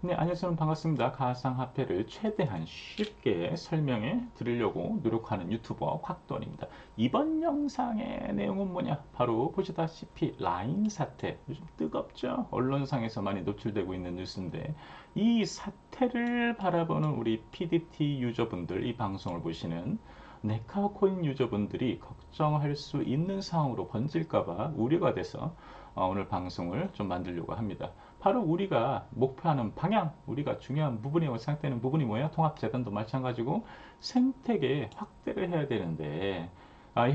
네, 안녕하세요. 반갑습니다. 가상화폐를 최대한 쉽게 설명해 드리려고 노력하는 유튜버 곽돈입니다. 이번 영상의 내용은 뭐냐? 바로 보시다시피 라인 사태. 요즘 뜨겁죠? 언론상에서 많이 노출되고 있는 뉴스인데 이 사태를 바라보는 우리 PDT 유저분들, 이 방송을 보시는 네카코인 유저분들이 걱정할 수 있는 상황으로 번질까봐 우려가 돼서 오늘 방송을 좀 만들려고 합니다. 바로 우리가 목표하는 방향, 우리가 중요한 부분이라고 생각되는 부분이 뭐예요? 통합재단도 마찬가지고 생태계 확대를 해야 되는데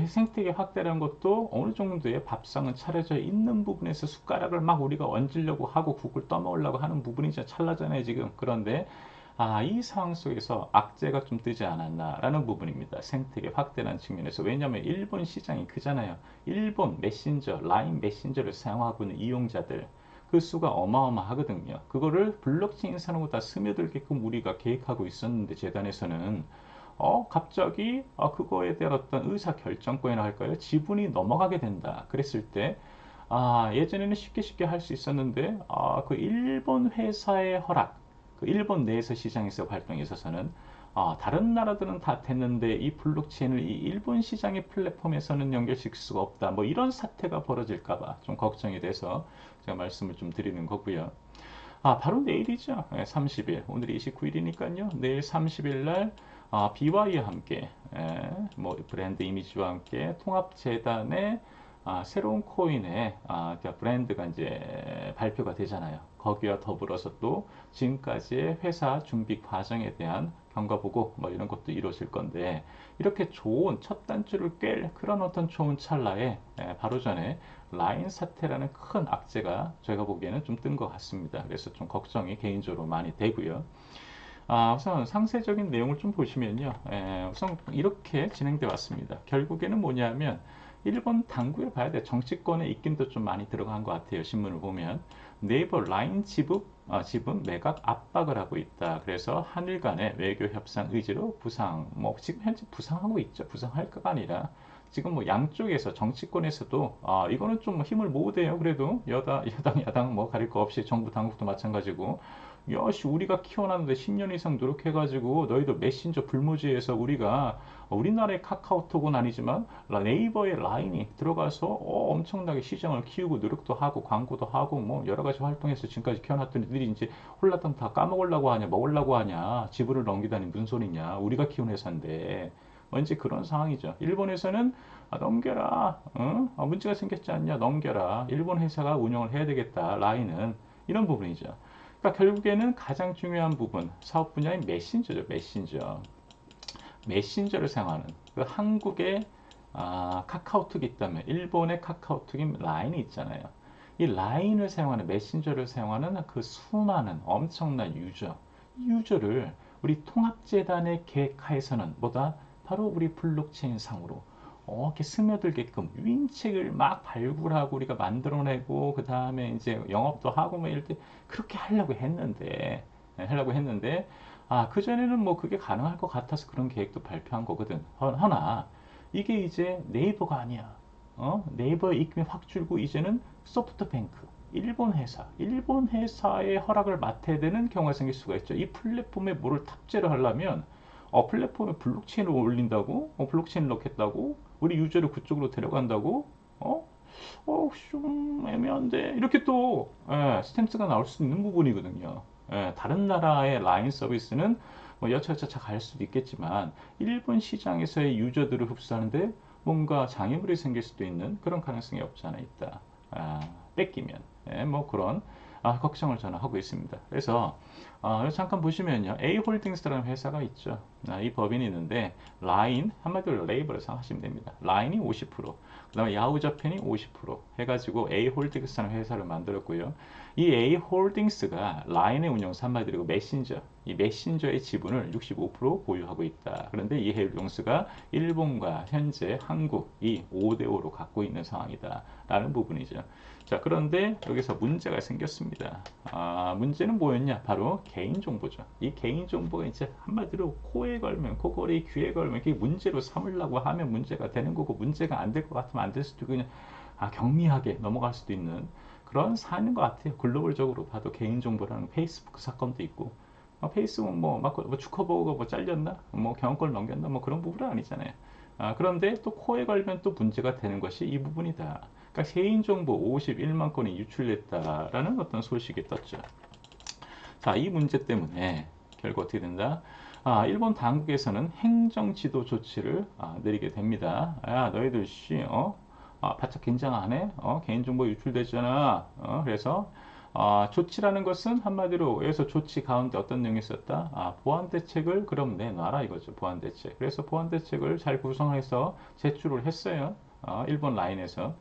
이 생태계 확대라는 것도 어느 정도의 밥상은 차려져 있는 부분에서 숟가락을 막 우리가 얹으려고 하고 국을 떠먹으려고 하는 부분이 진짜 찰나잖아요, 지금. 그런데 이 상황 속에서 악재가 좀 뜨지 않았나라는 부분입니다. 생태계 확대라는 측면에서. 왜냐하면 일본 시장이 크잖아요. 일본 메신저, 라인 메신저를 사용하고 있는 이용자들, 그 수가 어마어마하거든요. 그거를 블록체인 산업으로 다 스며들게끔 우리가 계획하고 있었는데 재단에서는 갑자기 그거에 대한 어떤 의사 결정권이라 할까요? 지분이 넘어가게 된다. 그랬을 때 예전에는 쉽게 쉽게 할 수 있었는데 그 일본 회사의 허락, 그 일본 내에서 시장에서 활동에 있어서는 다른 나라들은 다 됐는데 이 블록체인을 이 일본 시장의 플랫폼에서는 연결시킬 수가 없다. 뭐 이런 사태가 벌어질까봐 좀 걱정이 돼서 제가 말씀을 좀 드리는 거고요. 바로 내일이죠. 30일. 오늘이 29일이니까요. 내일 30일 날 BY와 함께 뭐 브랜드 이미지와 함께 통합재단의 새로운 코인의 그러니까 브랜드가 이제 발표가 되잖아요. 거기와 더불어서 또 지금까지의 회사 준비 과정에 대한 경과 보고 뭐 이런 것도 이루어질 건데 이렇게 좋은 첫 단추를 꿰 그런 어떤 좋은 찰나에 바로 전에 라인 사태라는 큰 악재가 제가 보기에는 좀 뜬 것 같습니다. 그래서 좀 걱정이 개인적으로 많이 되고요. 우선 상세적인 내용을 좀 보시면요. 우선 이렇게 진행돼 왔습니다. 결국에는 뭐냐면 일본 당국에 봐야 돼. 정치권의 입김도 좀 많이 들어간 것 같아요. 신문을 보면 네이버 라인 지분 매각 압박을 하고 있다. 그래서 한일 간의 외교 협상 의지로 부상, 뭐 지금 현재 부상하고 있죠. 부상할까가 아니라 지금 뭐 양쪽에서 정치권에서도 이거는 좀 힘을 모으대요. 그래도 여당 야당 뭐 가릴 거 없이 정부 당국도 마찬가지고 야씨 우리가 키워놨는데 10년 이상 노력해가지고 너희들 메신저 불모지에서 우리가 우리나라의 카카오톡은 아니지만 네이버의 라인이 들어가서 엄청나게 시장을 키우고 노력도 하고 광고도 하고 뭐 여러 가지 활동해서 지금까지 키워놨던 애들이 이제 홀라당 다 까먹으려고 하냐 먹으려고 하냐 지분을 넘기다니 무슨 소리냐 우리가 키운 회사인데 왠지 그런 상황이죠. 일본에서는 넘겨라 문제가 생겼지 않냐 넘겨라 일본 회사가 운영을 해야 되겠다 라인은 이런 부분이죠. 그러니까 결국에는 가장 중요한 부분 사업 분야인 메신저죠. 메신저를 사용하는 그 한국의 카카오톡이 있다면 일본의 카카오톡인 라인이 있잖아요. 이 라인을 사용하는 메신저를 사용하는 그 수많은 엄청난 이 유저를 우리 통합재단의 계획하에서는 뭐다? 바로 우리 블록체인 상으로 이렇게 스며들게끔 윈책을 막 발굴하고 우리가 만들어내고 그 다음에 이제 영업도 하고 뭐 이럴 때 그렇게 하려고 했는데 그전에는 뭐 그게 가능할 것 같아서 그런 계획도 발표한 거거든. 허나 이게 이제 네이버가 아니야. 네이버의 입김이 확 줄고 이제는 소프트뱅크, 일본 회사의 허락을 맡아야 되는 경우가 생길 수가 있죠. 이 플랫폼에 뭐를 탑재를 하려면 플랫폼에 블록체인을 올린다고? 블록체인을 넣겠다고? 우리 유저를 그쪽으로 데려간다고? 좀 애매한데 이렇게 또 스탠스가 나올 수 있는 부분이거든요. 다른 나라의 라인 서비스는 뭐 여차저차 갈 수도 있겠지만 일본 시장에서의 유저들을 흡수하는데 뭔가 장애물이 생길 수도 있는 그런 가능성이 없지 않아 있다. 뺏기면 뭐 그런 걱정을 저는 하고 있습니다. 그래서 잠깐 보시면요. A홀딩스라는 회사가 있죠. 이 법인이 있는데 라인 한마디로 레이블을 생각하시면 됩니다. 라인이 50%, 그 다음에 야후저팬이 50% 해가지고 A홀딩스라는 회사를 만들었고요. 이 A홀딩스가 라인의 운영사 한마디로 메신저, 이 메신저의 지분을 65% 보유하고 있다. 그런데 이 A홀딩스가 일본과 현재 한국이 5대5로 갖고 있는 상황이다. 라는 부분이죠. 자, 그런데 여기서 문제가 생겼습니다. 문제는 뭐였냐? 바로 개인정보죠. 이 개인정보가 이제 한마디로 코에 걸면, 코걸이 귀에 걸면, 이게 문제로 삼으려고 하면 문제가 되는 거고, 문제가 안 될 것 같으면 안 될 수도 있고, 그냥 경미하게 넘어갈 수도 있는 그런 사안인 것 같아요. 글로벌적으로 봐도 개인정보라는 페이스북 사건도 있고, 페이스북 뭐 주커버거가 뭐 잘렸나? 뭐 경영권 넘겼나? 뭐 그런 부분은 아니잖아요. 그런데 또 코에 걸면 또 문제가 되는 것이 이 부분이다. 그러니까 개인정보 51만 건이 유출됐다라는 어떤 소식이 떴죠. 자, 이 문제 때문에 결국 어떻게 된다? 일본 당국에서는 행정 지도 조치를 내리게 됩니다. 야, 너희들 바짝 긴장 안 해? 개인정보 유출됐잖아. 그래서 조치라는 것은 한마디로 여기서 조치 가운데 어떤 내용이 있었다? 보안 대책을 그럼 내놔라 이거죠. 보안 대책. 그래서 보안 대책을 잘 구성해서 제출을 했어요. 일본 라인에서.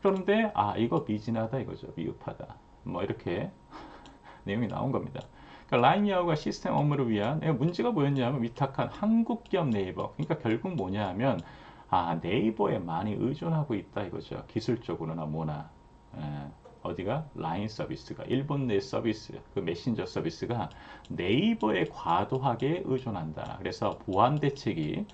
그런데 이거 미진하다 이거죠. 미흡하다. 뭐 이렇게 내용이 나온 겁니다. 그러니까 라인야후가 시스템 업무를 위한 문제가 뭐였냐면 위탁한 한국 기업 네이버. 그러니까 결국 뭐냐 하면 네이버에 많이 의존하고 있다 이거죠. 기술적으로나 뭐나. 에, 어디가 라인 서비스가 일본 내 서비스 그 메신저 서비스가 네이버에 과도하게 의존한다. 그래서 보안 대책이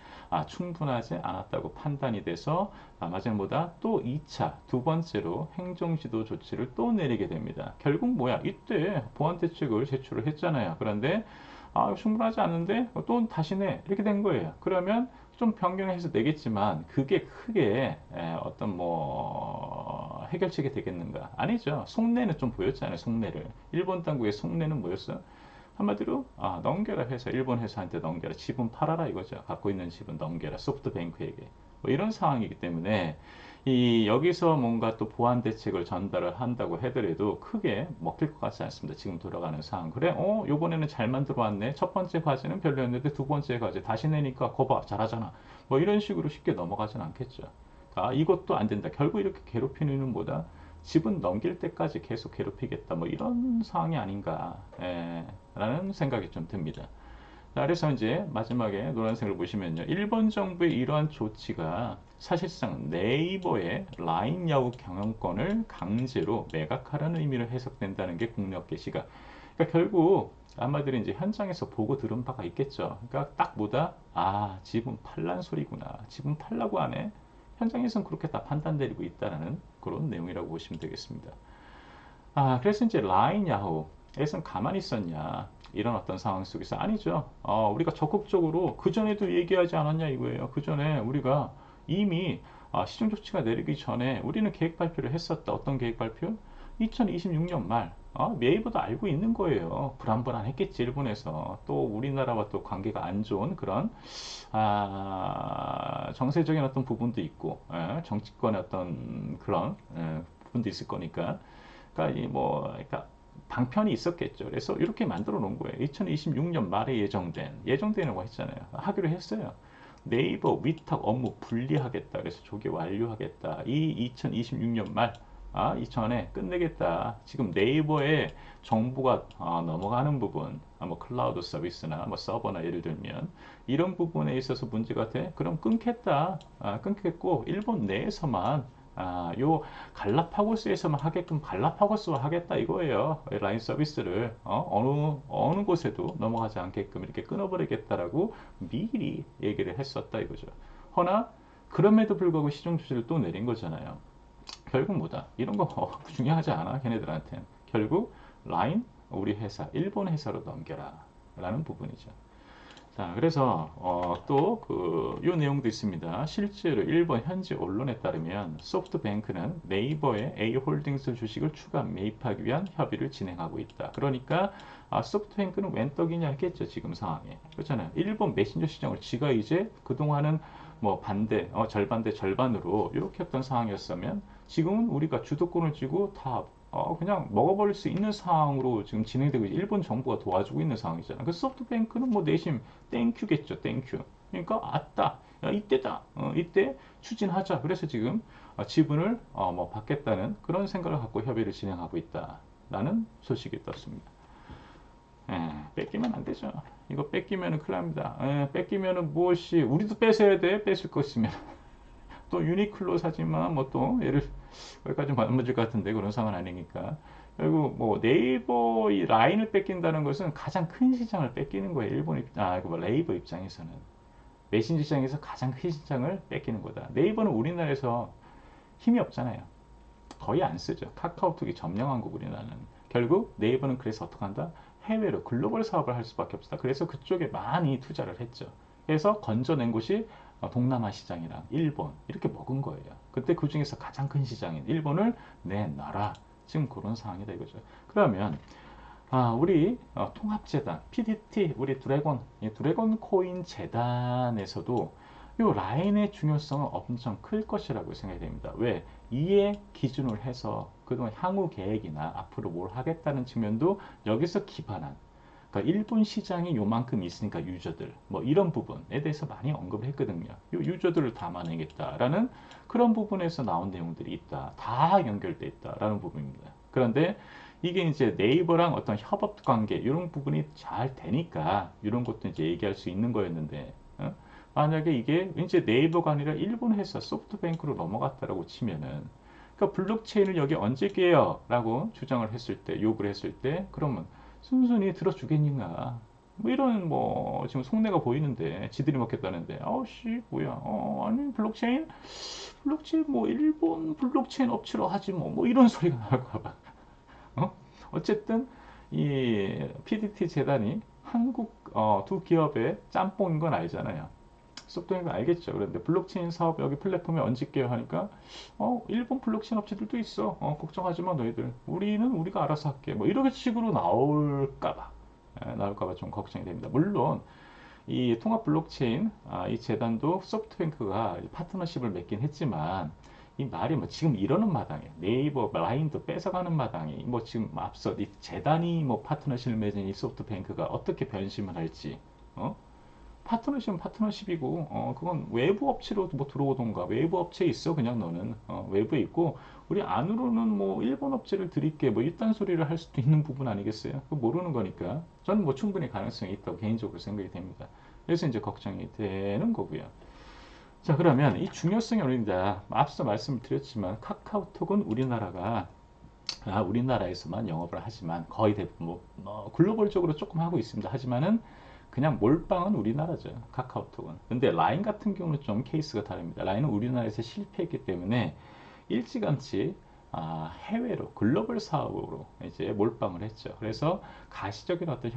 충분하지 않았다고 판단이 돼서 마지막보다 또 2차 두 번째로 행정지도 조치를 또 내리게 됩니다. 결국 뭐야? 이때 보안 대책을 제출을 했잖아요. 그런데 충분하지 않은데 또 다시 내 이렇게 된 거예요. 그러면 좀 변경해서 내겠지만 그게 크게 어떤 뭐 해결책이 되겠는가? 아니죠. 속내는 좀 보였잖아요. 속내를. 일본 당국의 속내는 뭐였어? 한마디로 넘겨라 회사 일본 회사한테 넘겨라 지분 팔아라 이거죠. 갖고 있는 지분 넘겨라 소프트뱅크에게 뭐 이런 상황이기 때문에 여기서 뭔가 또 보완 대책을 전달을 한다고 하더라도 크게 먹힐 것 같지 않습니다. 지금 돌아가는 상황. 그래, 요번에는 잘 만들어 왔네. 첫 번째 과제는 별로였는데 두 번째 과제 다시 내니까 거봐, 잘하잖아. 뭐 이런 식으로 쉽게 넘어가진 않겠죠. 이것도 안 된다. 결국 이렇게 괴롭히는 보다 지분 넘길 때까지 계속 괴롭히겠다. 뭐 이런 상황이 아닌가. 라는 생각이 좀 듭니다. 그래서 이제 마지막에 노란색을 보시면요. 일본 정부의 이러한 조치가 사실상 네이버의 라인 야후 경영권을 강제로 매각하라는 의미로 해석된다는 게 국내업계 시각. 그러니까 결국 아마도 이제 현장에서 보고 들은 바가 있겠죠. 그러니까 딱 보다 지분 팔란 소리구나. 지분 팔라고 하네. 현장에서는 그렇게 다 판단 내리고 있다는 그런 내용이라고 보시면 되겠습니다. 그래서 이제 라인 야후에선 가만히 있었냐. 이런 어떤 상황 속에서 아니죠. 우리가 적극적으로 그전에도 얘기하지 않았냐 이거예요. 그전에 우리가 이미 시정 조치가 내리기 전에 우리는 계획 발표를 했었다. 어떤 계획 발표? 2026년 말 네이버도 알고 있는 거예요. 불안불안했겠지 일본에서 또 우리나라와 또 관계가 안 좋은 그런 정세적인 어떤 부분도 있고 정치권의 어떤 그런 부분도 있을 거니까 그러니까 그러니까 방편이 있었겠죠. 그래서 이렇게 만들어 놓은 거예요. 2026년 말에 예정되라고 했잖아요. 하기로 했어요. 네이버 위탁 업무 분리하겠다. 그래서 조기 완료하겠다. 이 2026년 말, 이전에 끝내겠다. 지금 네이버에 정보가 넘어가는 부분, 뭐 클라우드 서비스나 뭐 서버나 예를 들면 이런 부분에 있어서 문제가 돼. 그럼 끊겠다. 끊겠고 일본 내에서만 요 갈라파고스에서만 하게끔 갈라파고스화 하겠다 이거예요. 라인 서비스를 어느 곳에도 넘어가지 않게끔 이렇게 끊어버리겠다라고 미리 얘기를 했었다 이거죠. 허나 그럼에도 불구하고 시정 조치를 또 내린 거잖아요. 결국 뭐다? 이런 거 중요하지 않아 걔네들한테는. 결국 라인 우리 회사 일본 회사로 넘겨라 라는 부분이죠. 자, 그래서 요 내용도 있습니다. 실제로 일본 현지 언론에 따르면 소프트뱅크는 네이버의 A홀딩스 주식을 추가 매입하기 위한 협의를 진행하고 있다. 그러니까 소프트뱅크는 웬 떡이냐 했겠죠. 지금 상황에. 그렇잖아요. 일본 메신저 시장을 지가 이제 그동안은 뭐 절반대 절반으로 이렇게 했던 상황이었으면 지금은 우리가 주도권을 쥐고 다 그냥 먹어버릴 수 있는 상황으로 지금 진행되고 일본 정부가 도와주고 있는 상황이잖아요. 그 소프트뱅크는 뭐 내심 땡큐겠죠, 땡큐. 그러니까 야, 이때다, 이때 추진하자. 그래서 지금 지분을 뭐 받겠다는 그런 생각을 갖고 협의를 진행하고 있다라는 소식이 떴습니다. 뺏기면 안 되죠. 이거 뺏기면은 큰일 납니다. 뺏기면은 무엇이 우리도 뺏어야 돼. 뺏을 거 있으면. 또 유니클로 사지만 뭐 또 얘를 여기까지 맞을 것 같은데 그런 상황은 아니니까 결국 뭐 네이버 이 라인을 뺏긴다는 것은 가장 큰 시장을 뺏기는 거예요. 네이버 입장에서는 메신저 시장에서 가장 큰 시장을 뺏기는 거다. 네이버는 우리나라에서 힘이 없잖아요. 거의 안 쓰죠. 카카오톡이 점령한 거고 우리나라는. 결국 네이버는 그래서 어떻게 한다? 해외로 글로벌 사업을 할 수밖에 없다. 그래서 그쪽에 많이 투자를 했죠. 그래서 건져낸 곳이 동남아 시장이랑 일본 이렇게 먹은 거예요. 그때 그 중에서 가장 큰 시장인 일본을 내놔라. 지금 그런 상황이다 이거죠. 그러면 우리 통합재단, PDT, 우리 드래곤, 드래곤 코인 재단에서도 이 라인의 중요성은 엄청 클 것이라고 생각이 됩니다. 왜? 이에 기준을 해서 그동안 향후 계획이나 앞으로 뭘 하겠다는 측면도 여기서 기반한, 그러니까 일본 시장이 요만큼 있으니까 유저들, 뭐 이런 부분에 대해서 많이 언급을 했거든요. 요 유저들을 담아내겠다라는 그런 부분에서 나온 내용들이 있다. 다 연결돼 있다라는 부분입니다. 그런데 이게 이제 네이버랑 어떤 협업 관계 이런 부분이 잘 되니까 이런 것도 이제 얘기할 수 있는 거였는데 만약에 이게 이제 네이버가 아니라 일본 회사 소프트뱅크로 넘어갔다라고 치면은 그러니까 블록체인을 여기 얹을게요 라고 주장을 했을 때 요구를 했을 때 그러면 순순히 들어주겠는가 뭐 이런 뭐 지금 속내가 보이는데 지들이 먹겠다는데 아우씨 뭐야 아니 블록체인 뭐 일본 블록체인 업체로 하지 뭐 이런 소리가 나올까 봐 어쨌든 이 PDT 재단이 한국 두 기업의 짬뽕인 건 알잖아요. 소프트웨어인 건 알겠죠. 그런데 블록체인 사업 여기 플랫폼에 얹을게요 하니까 일본 블록체인 업체들도 있어. 걱정하지 마 너희들. 우리는 우리가 알아서 할게. 뭐 이런 식으로 나올까봐 좀 걱정이 됩니다. 물론 이 통합 블록체인 이 재단도 소프트뱅크가 파트너십을 맺긴 했지만 이 말이 뭐 지금 이러는 마당에 네이버 라인도 뺏어가는 마당에 뭐 지금 앞서 이 재단이 뭐 파트너십을 맺은 이 소프트뱅크가 어떻게 변심을 할지 파트너십은 파트너십이고 그건 외부 업체로 뭐 들어오던가 외부 업체에 있어 그냥 너는 외부에 있고 우리 안으로는 뭐 일본 업체를 드릴게 뭐 이딴 소리를 할 수도 있는 부분 아니겠어요? 그 모르는 거니까 저는 뭐 충분히 가능성이 있다고 개인적으로 생각이 됩니다. 그래서 이제 걱정이 되는 거고요. 자 그러면 이 중요성이 어딘가 앞서 말씀을 드렸지만 카카오톡은 우리나라에서만 영업을 하지만 거의 대부분 글로벌적으로 조금 하고 있습니다. 하지만은 그냥 몰빵은 우리나라죠. 카카오톡은. 근데 라인 같은 경우는 좀 케이스가 다릅니다. 라인은 우리나라에서 실패했기 때문에 일찌감치 해외로 글로벌 사업으로 이제 몰빵을 했죠. 그래서 가시적인 어떤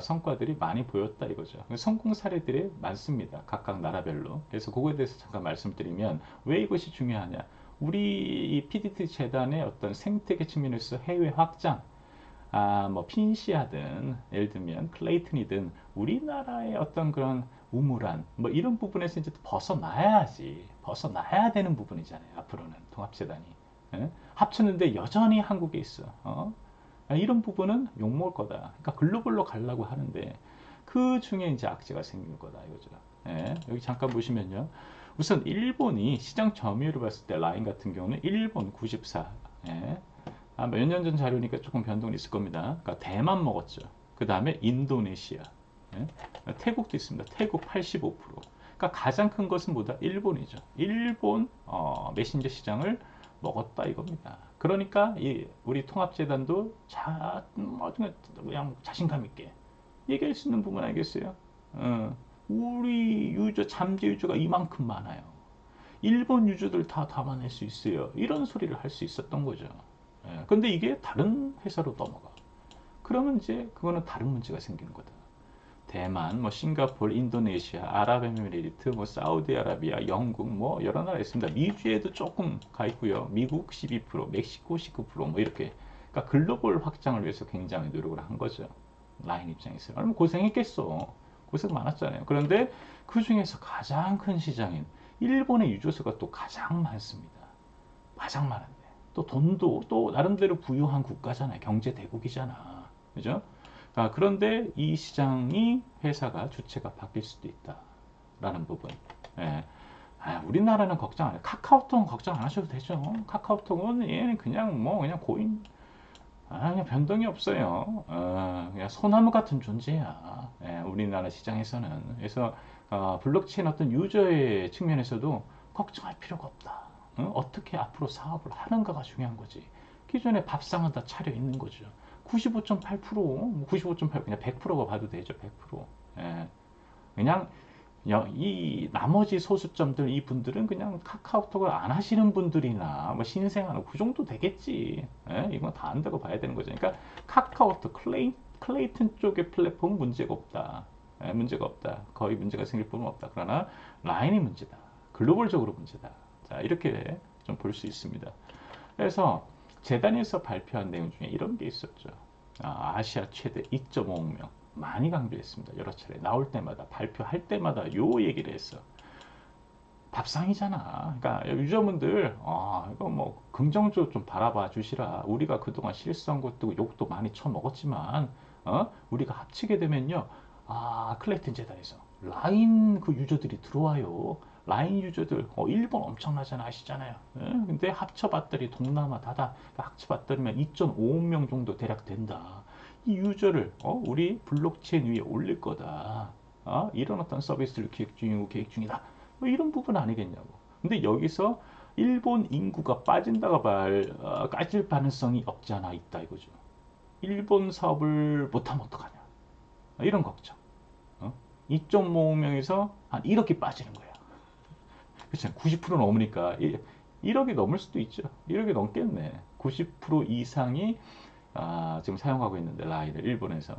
성과들이 많이 보였다 이거죠. 성공 사례들이 많습니다. 각각 나라별로. 그래서 그거에 대해서 잠깐 말씀드리면 왜 이것이 중요하냐? 우리 이 PDT 재단의 어떤 생태계 측면에서 해외 확장, 뭐 핀시아든 예를 들면 클레이튼이든 우리나라의 어떤 그런 우물안 뭐 이런 부분에서 이제 벗어나야 되는 부분이잖아요. 앞으로는 통합재단이 합쳤는데 여전히 한국에 있어. 이런 부분은 욕먹을 거다. 그러니까 글로벌로 가려고 하는데 그 중에 이제 악재가 생길 거다 이거죠. 여기 잠깐 보시면요. 우선 일본이 시장 점유율을 봤을 때 라인 같은 경우는 일본 94. 몇 년 전 자료니까 조금 변동이 있을 겁니다. 그러니까 대만 먹었죠. 그 다음에 인도네시아, 태국도 있습니다. 태국 85%. 그러니까 가장 큰 것은 뭐다? 일본이죠. 일본 메신저 시장을 먹었다 이겁니다. 그러니까 우리 통합재단도 그냥 자신감 있게 얘기할 수 있는 부분 아니겠어요? 우리 잠재 유저가 이만큼 많아요. 일본 유저들 다 담아낼 수 있어요. 이런 소리를 할 수 있었던 거죠. 근데 이게 다른 회사로 넘어가. 그러면 이제 그거는 다른 문제가 생기는 거다. 대만, 뭐 싱가포르, 인도네시아, 아랍에미리트, 뭐 사우디아라비아, 영국, 뭐 여러 나라 있습니다. 미주에도 조금 가 있고요. 미국 12%, 멕시코 19%뭐 이렇게. 그러니까 글로벌 확장을 위해서 굉장히 노력을 한 거죠. 라인 입장에서. 얼마나 고생했겠어. 고생 많았잖아요. 그런데 그 중에서 가장 큰 시장인 일본의 유저수가 또 가장 많습니다. 가장 많은데. 또 돈도 또 나름대로 부유한 국가잖아요. 경제 대국이잖아. 그죠? 그런데 이 시장이 회사가 주체가 바뀔 수도 있다라는 부분. 예. 우리나라는 걱정 안 해요. 카카오톡은 걱정 안 하셔도 되죠. 카카오톡은 얘는 그냥 그냥 고인, 그냥 변동이 없어요. 그냥 소나무 같은 존재야. 예, 우리나라 시장에서는. 그래서 블록체인 어떤 유저의 측면에서도 걱정할 필요가 없다. 어떻게 앞으로 사업을 하는가가 중요한 거지. 기존에 밥상은 다 차려 있는 거죠. 95.8%, 95.8, 그냥 100%가 봐도 되죠. 100%. 예. 그냥 이 나머지 소수점들 이 분들은 그냥 카카오톡을 안 하시는 분들이나 뭐 신생아나 그 정도 되겠지. 예? 이건 다 안다고 봐야 되는 거죠. 그러니까 카카오톡 클레이튼 쪽의 플랫폼은 문제가 없다. 예, 문제가 없다. 거의 문제가 생길 부분은 없다. 그러나 라인이 문제다. 글로벌적으로 문제다. 자, 이렇게 좀 볼 수 있습니다. 그래서 재단에서 발표한 내용 중에 이런 게 있었죠. 아시아 최대 2.5억 명. 많이 강조했습니다. 여러 차례 나올 때마다 발표할 때마다 요 얘기를 했어. 밥상이잖아. 그러니까 유저분들 이거 뭐 긍정적으로 좀 바라봐 주시라. 우리가 그동안 실수한 것도 욕도 많이 쳐먹었지만 우리가 합치게 되면요. 클레이튼 재단에서 라인 그 유저들이 들어와요. 라인 유저들 일본 엄청나잖아 아시잖아요. 예? 근데 합쳐봤더니 동남아 다다 합쳐봤더니면 2.5억 명 정도 대략 된다. 이 유저를 우리 블록체인 위에 올릴 거다. 이런 어떤 서비스를 기획 중이고 계획 중이다. 뭐 이런 부분 아니겠냐고. 근데 여기서 일본 인구가 빠질 가능성이 없지 않아 있다 이거죠. 일본 사업을 못하면 어떡하냐. 이런 걱정. 2.5명에서 한 1억이 빠지는 거야. 그렇죠. 90% 넘으니까 1억이 넘을 수도 있죠. 1억이 넘겠네. 90% 이상이 지금 사용하고 있는데 라인을 일본에서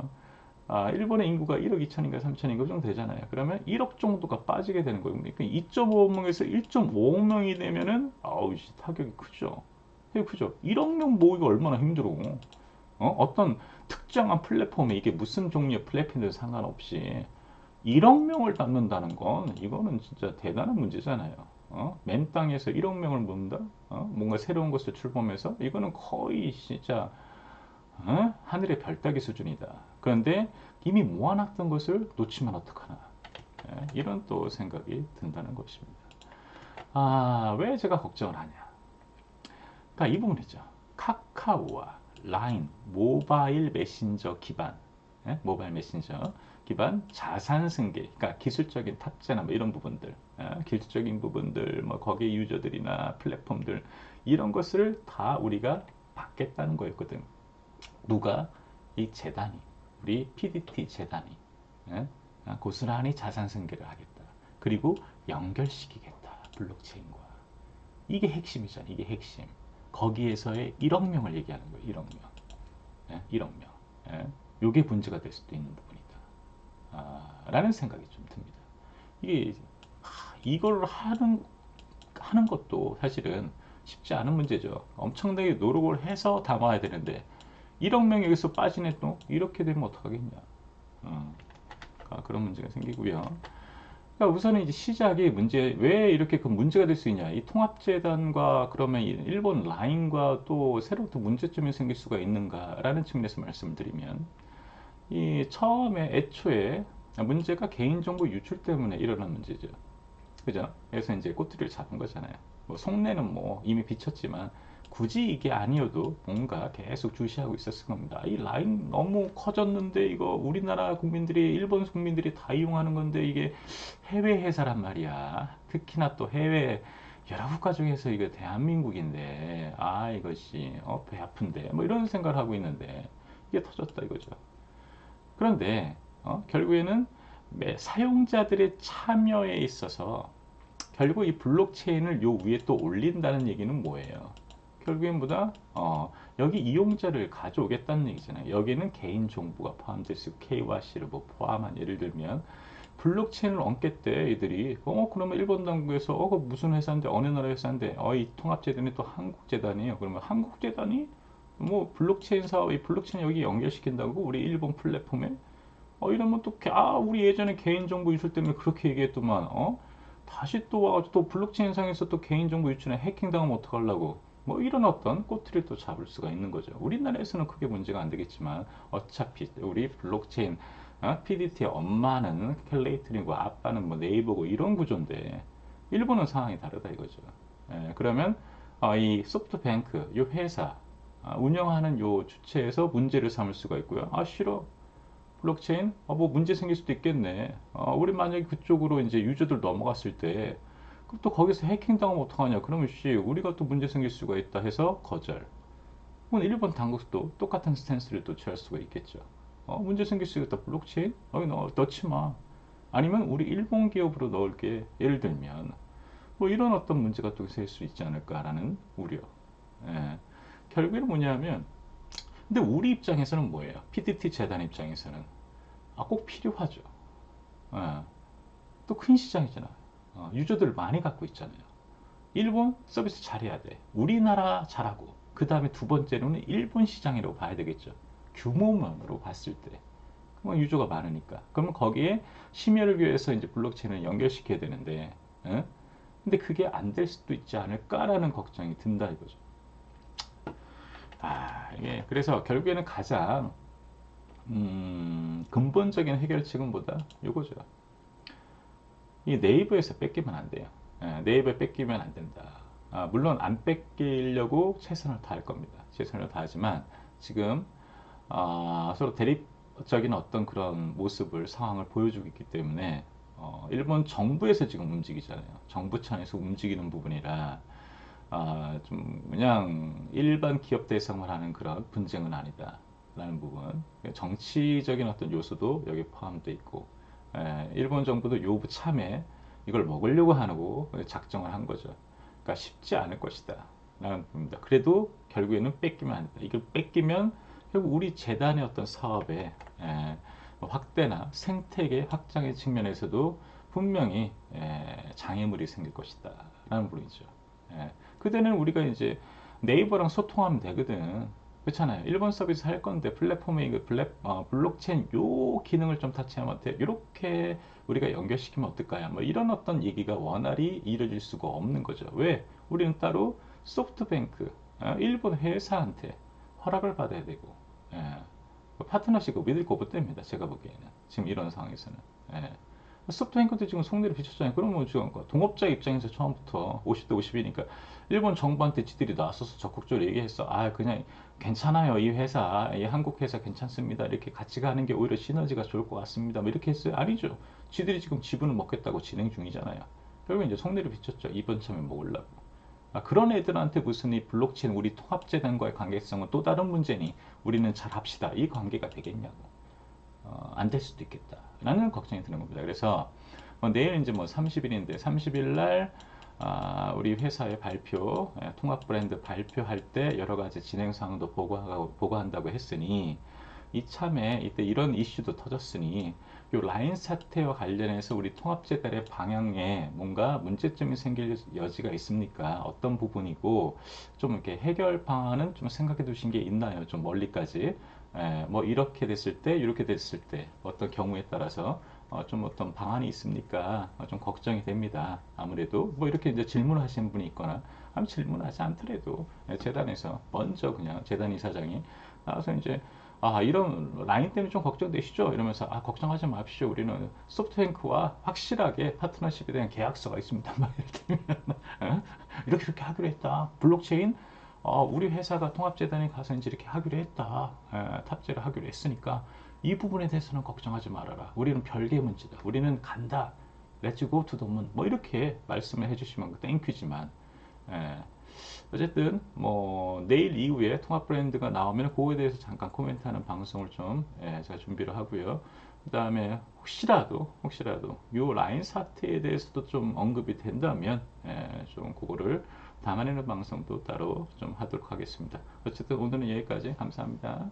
일본의 인구가 1억 2천인가 3천인가 정도 되잖아요. 그러면 1억 정도가 빠지게 되는 거예요. 그러니까 2.5명에서 1.5억 명이 되면은 타격이 크죠. 되게 크죠. 1억 명 모으기가 얼마나 힘들어. 어떤 특정한 플랫폼에 이게 무슨 종류의 플랫폼이든 상관없이 1억 명을 담는다는 건 이거는 진짜 대단한 문제잖아요. 맨 땅에서 1억 명을 모은다? 뭔가 새로운 것을 출범해서 이거는 거의 진짜 하늘의 별 따기 수준이다. 그런데 이미 모아놨던 것을 놓치면 어떡하나. 이런 또 생각이 든다는 것입니다. 왜 제가 걱정을 하냐. 그러니까 이 부분이죠. 카카오와 라인, 모바일 메신저 기반, 모바일 메신저 기반 자산 승계, 그러니까 기술적인 탑재나 뭐 이런 부분들, 기술적인 부분들, 뭐 거기에 유저들이나 플랫폼들 이런 것을 다 우리가 받겠다는 거였거든. 누가 이 재단이 우리 PDT 재단이 고스란히 자산 승계를 하겠다. 그리고 연결시키겠다. 블록체인과. 이게 핵심이잖아. 이게 핵심. 거기에서의 1억 명을 얘기하는 거예요. 1억 명. 1억 명. 이게 문제가 될 수도 있는 부분이다. 라는 생각이 좀 듭니다. 이게 이걸 하는 것도 사실은 쉽지 않은 문제죠. 엄청나게 노력을 해서 담아야 되는데 1억 명이 여기서 빠지네 또 이렇게 되면 어떡하겠냐. 그런 문제가 생기고요. 그러니까 우선은 이제 시작이 왜 이렇게 그 문제가 될 수 있냐. 이 통합재단과 그러면 일본 라인과 또 새로 또 문제점이 생길 수가 있는가라는 측면에서 말씀을 드리면 이 처음에 애초에 문제가 개인정보 유출 때문에 일어난 문제죠. 그죠? 그래서 이제 꼬투리를 잡은 거잖아요. 뭐 속내는 뭐 이미 비쳤지만 굳이 이게 아니어도 뭔가 계속 주시하고 있었을 겁니다. 이 라인 너무 커졌는데 이거 우리나라 국민들이 일본 국민들이 다 이용하는 건데 이게 해외 회사란 말이야. 특히나 또 해외 여러 국가 중에서 이거 대한민국인데 이것이 배 아픈데 뭐 이런 생각을 하고 있는데 이게 터졌다 이거죠. 그런데 결국에는 사용자들의 참여에 있어서 결국 이 블록체인을 요 위에 또 올린다는 얘기는 뭐예요? 결국엔 보다 여기 이용자를 가져오겠다는 얘기잖아요. 여기는 개인 정보가 포함될 수 있고 KYC를 뭐 포함한 예를 들면 블록체인을 얹겠대 이들이 그러면 일본 당국에서 그 무슨 회사인데 어느 나라 회사인데 이 통합재단이 또 한국재단이에요. 그러면 한국재단이 뭐 블록체인 사업 이 블록체인 여기 연결시킨다고 우리 일본 플랫폼에 이러면 또 우리 예전에 개인정보 유출 때문에 그렇게 얘기했더만 다시 또 와가지고 또 블록체인 상에서 또 개인정보 유출에 해킹당하면 어떡하려고 뭐 이런 어떤 꼬투리를 또 잡을 수가 있는 거죠. 우리나라에서는 크게 문제가 안 되겠지만 어차피 우리 블록체인 PDT의 엄마는 캘레이트리고 아빠는 뭐 네이버고 이런 구조인데 일본은 상황이 다르다 이거죠. 그러면 이 소프트뱅크 이 회사 운영하는 요 주체에서 문제를 삼을 수가 있고요. 싫어. 블록체인? 뭐 문제 생길 수도 있겠네. 우리 만약에 그쪽으로 이제 유저들 넘어갔을 때, 그럼 또 거기서 해킹 당하면 어떡하냐? 그러면 우리가 또 문제 생길 수가 있다 해서 거절. 그럼 일본 당국도 똑같은 스탠스를 또 취할 수가 있겠죠. 문제 생길 수 있다. 블록체인? 넣지 마. 아니면 우리 일본 기업으로 넣을게. 예를 들면 뭐 이런 어떤 문제가 또 생길 수 있지 않을까라는 우려. 예. 결국에는 뭐냐면 근데 우리 입장에서는 뭐예요? PTT 재단 입장에서는 꼭 필요하죠. 예. 또 큰 시장이잖아요. 유저들 많이 갖고 있잖아요. 일본 서비스 잘해야 돼. 우리나라 잘하고 그 다음에 두 번째로는 일본 시장이라고 봐야 되겠죠. 규모만으로 봤을 때. 그럼 유저가 많으니까. 그러면 거기에 심혈을 기해서 이제 블록체인을 연결시켜야 되는데, 예? 근데 그게 안 될 수도 있지 않을까라는 걱정이 든다 이거죠. 이게 그래서 결국에는 가장 근본적인 해결책은 뭐다? 요거죠. 이 네이버에서 뺏기면 안 돼요. 네이버에 뺏기면 안 된다. 물론 안 뺏기려고 최선을 다할 겁니다. 최선을 다하지만 지금 서로 대립적인 어떤 그런 모습을 상황을 보여주고 있기 때문에 일본 정부에서 지금 움직이잖아요. 정부 차원에서 움직이는 부분이라 좀 그냥 일반 기업 대상을 하는 그런 분쟁은 아니다라는 부분. 정치적인 어떤 요소도 여기 포함되어 있고 일본 정부도 요부 참에 이걸 먹으려고 하고 작정을 한 거죠. 그러니까 쉽지 않을 것이다 라는 부분입니다. 그래도 결국에는 뺏기면 안 된다. 이걸 뺏기면 결국 우리 재단의 어떤 사업의 확대나 생태계 확장의 측면에서도 분명히 장애물이 생길 것이다 라는 부분이죠. 그때는 우리가 이제 네이버랑 소통하면 되거든. 그렇잖아요. 일본 서비스 할 건데 플랫폼에 이거 블록체인 요 기능을 좀 터치하면 어때? 이렇게 우리가 연결시키면 어떨까요? 뭐 이런 어떤 얘기가 원활히 이루어질 수가 없는 거죠. 왜? 우리는 따로 소프트뱅크, 일본 회사한테 허락을 받아야 되고, 파트너십을 믿을 거 없답니다. 제가 보기에는 지금 이런 상황에서는. 소프트뱅크도 지금 속내를 비쳤잖아요. 그러면 지금 동업자 입장에서 처음부터 50대 50이니까 일본 정부한테 지들이 나서서 적극적으로 얘기했어. 그냥 괜찮아요. 이 회사, 이 한국 회사 괜찮습니다. 이렇게 같이 가는 게 오히려 시너지가 좋을 것 같습니다. 뭐 이렇게 했어요. 아니죠. 지들이 지금 지분을 먹겠다고 진행 중이잖아요. 결국 이제 속내를 비쳤죠. 이번 참에 먹으려고. 그런 애들한테 무슨 이 블록체인 우리 통합재단과의 관계성은 또 다른 문제니 우리는 잘 합시다. 이 관계가 되겠냐고. 안 될 수도 있겠다. 라는 걱정이 드는 겁니다. 그래서 내일 이제 뭐 30일인데 30일 날 우리 회사의 발표, 통합 브랜드 발표할 때 여러 가지 진행 사항도 보고한다고 했으니 이참에 이때 이런 이슈도 터졌으니 요 라인 사태와 관련해서 우리 통합재단의 방향에 뭔가 문제점이 생길 여지가 있습니까? 어떤 부분이고 좀 이렇게 해결 방안은 좀 생각해 두신 게 있나요? 좀 멀리까지. 뭐 이렇게 됐을 때, 이렇게 됐을 때 어떤 경우에 따라서 좀 어떤 방안이 있습니까? 좀 걱정이 됩니다. 아무래도 뭐 이렇게 이제 질문을 하시는 분이 있거나 아니면 질문하지 않더라도 재단에서 먼저 그냥 재단 이사장이 나와서 이제 이런 라인 때문에 좀 걱정되시죠? 이러면서 걱정하지 마십시오. 우리는 소프트뱅크와 확실하게 파트너십에 대한 계약서가 있습니다. 막 예를 들면 이렇게 하기로 했다. 블록체인 우리 회사가 통합재단에 가서 이제 이렇게 하기로 했다. 탑재를 하기로 했으니까 이 부분에 대해서는 걱정하지 말아라. 우리는 별개의 문제다. 우리는 간다. Let's go to the moon. 뭐 이렇게 말씀을 해주시면 땡큐지만 어쨌든 뭐 내일 이후에 통합 브랜드가 나오면 그거에 대해서 잠깐 코멘트하는 방송을 좀 제가 준비를 하고요. 그 다음에 혹시라도 요 라인 사태에 대해서도 좀 언급이 된다면 좀 그거를 담아내는 방송도 따로 좀 하도록 하겠습니다. 어쨌든 오늘은 여기까지 감사합니다.